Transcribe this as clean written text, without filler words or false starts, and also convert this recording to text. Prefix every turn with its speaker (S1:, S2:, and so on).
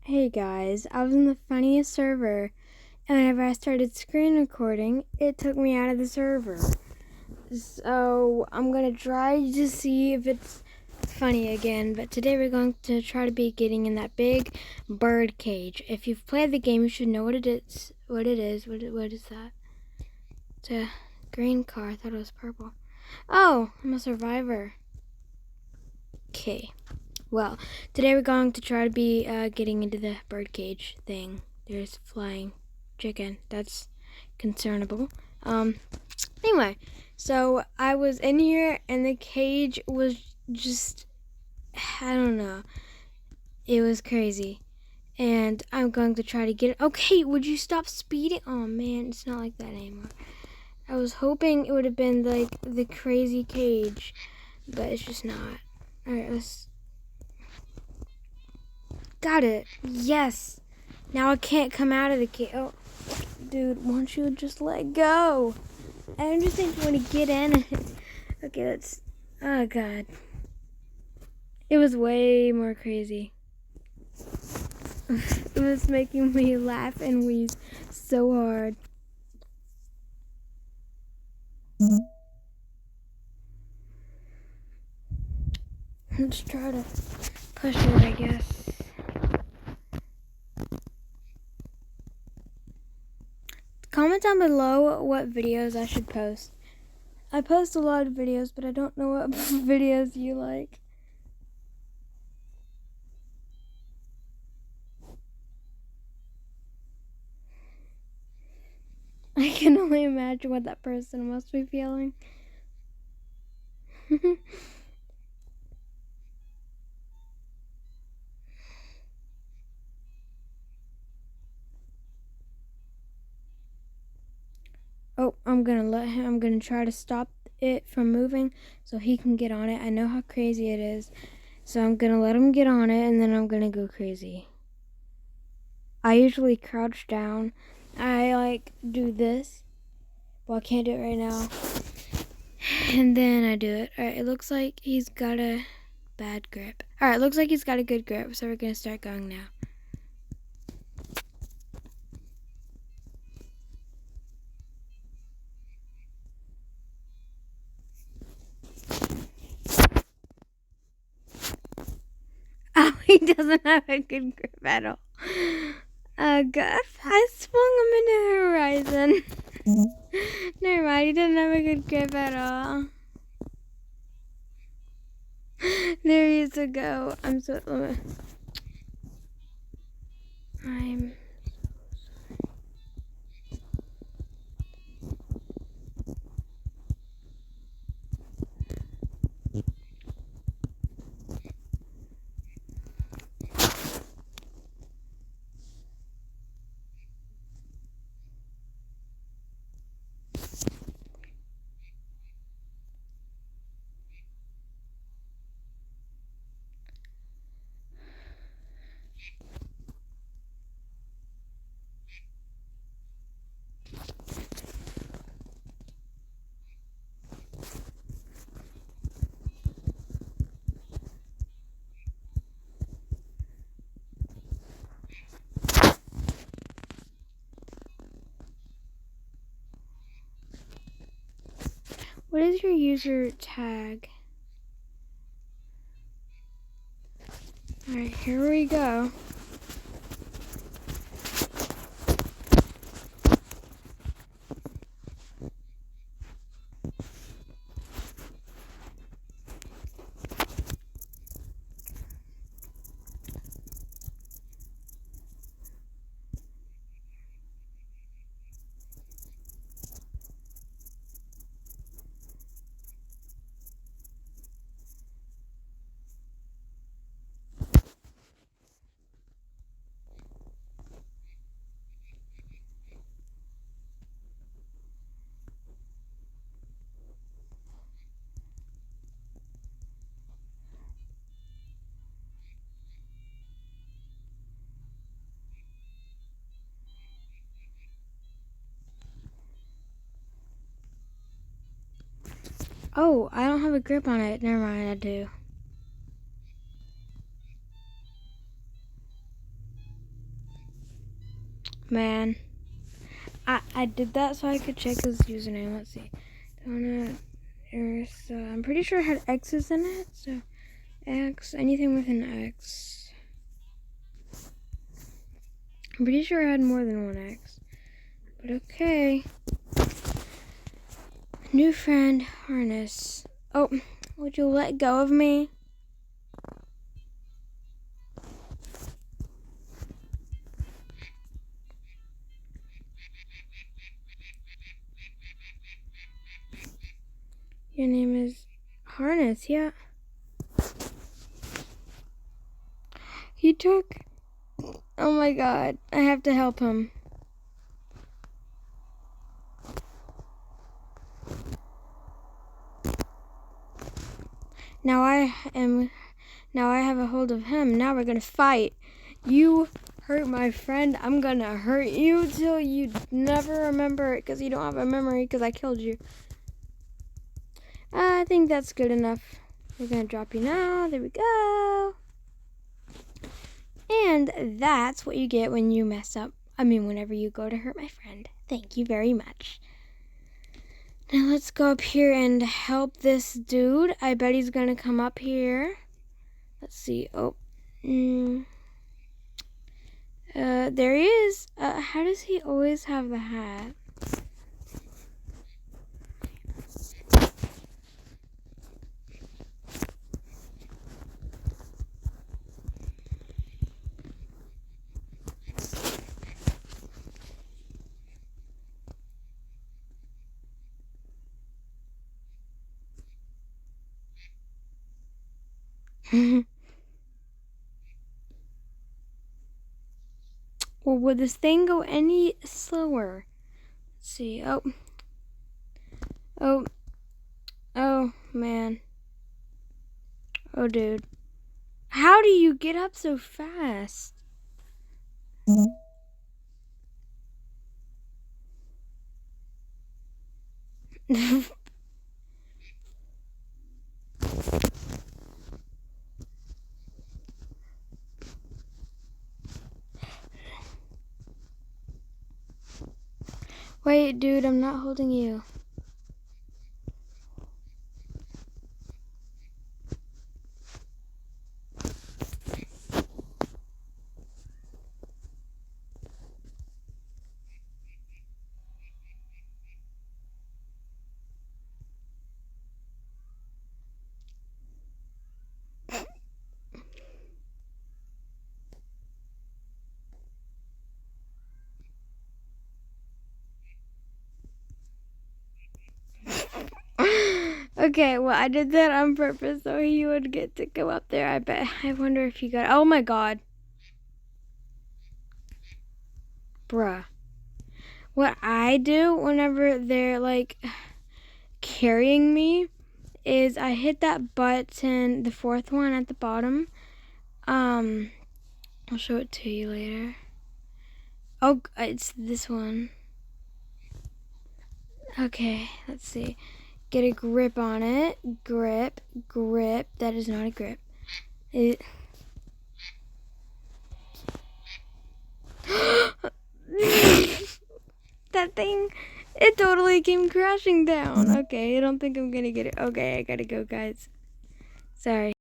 S1: Hey guys, I was in the funniest server, and whenever I started screen recording, it took me out of the server. So I'm gonna try to see if it's funny again, but today we're going to try to be getting in that big bird cage. If you've played the game, you should know what it is. What is that? It's a green car. I thought it was purple. Oh, I'm a survivor. Okay. Well, today we're going to try to be getting into the birdcage thing. There's flying chicken. That's concernable. Anyway, so I was in here and the cage was just, I don't know. It was crazy. And I'm going to try to get it. Okay, would you stop speeding? Oh man, it's not like that anymore. I was hoping it would have been like the crazy cage, but it's just not. Alright, let's. Got it. Yes. Now I can't come out of the cage. Oh, dude, won't you just let go? I understand you want to get in it. Okay, let's. Oh, God. It was way more crazy. It was making me laugh and wheeze so hard. Let's try to push it, I guess. Comment down below what videos I should post. I post a lot of videos, but I don't know what videos you like. I can only imagine what that person must be feeling. Oh, I'm gonna try to stop it from moving so he can get on it. I know how crazy it is. So I'm gonna let him get on it and then I'm gonna go crazy. I usually crouch down. I do this. Well, I can't do it right now. And then I do it. Alright, it looks like he's got a bad grip. Alright, looks like he's got a good grip, so we're gonna start going now. Oh, he doesn't have a good grip at all. God, I swung him into the horizon. Never mind, he doesn't have a good grip at all. There he is to go. I'm What is your user tag? Alright, here we go. Oh, I don't have a grip on it. Never mind, I do. Man. I did that so I could check his username. Let's see. Donut Earth. I'm pretty sure it had X's in it. So X, anything with an X. I'm pretty sure I had more than one X. But okay. New friend, Harness. Oh, would you let go of me? Your name is Harness, yeah. He took... Oh my god, I have to help him. Now I have a hold of him. Now we're gonna fight. You hurt my friend. I'm gonna hurt you till you never remember it because you don't have a memory because I killed you. I think that's good enough. We're gonna drop you now. There we go. And that's what you get when you mess up. Whenever you go to hurt my friend. Thank you very much. Now let's go up here and help this dude. I bet he's gonna come up here. Let's see. Oh. There he is. How does he always have the hat? Well, would this thing go any slower? Let's see. Oh, man. Oh, dude. How do you get up so fast? Wait, dude, I'm not holding you. Okay, well, I did that on purpose so he would get to go up there, I bet. I wonder if he got... Oh, my God. Bruh. What I do whenever they're, like, carrying me is I hit that button, the fourth one at the bottom. I'll show it to you later. Oh, it's this one. Okay, let's see. Get a grip on it. Grip. That is not a grip. That thing, it totally came crashing down. Okay, I don't think I'm gonna get it. Okay, I gotta go, guys. Sorry.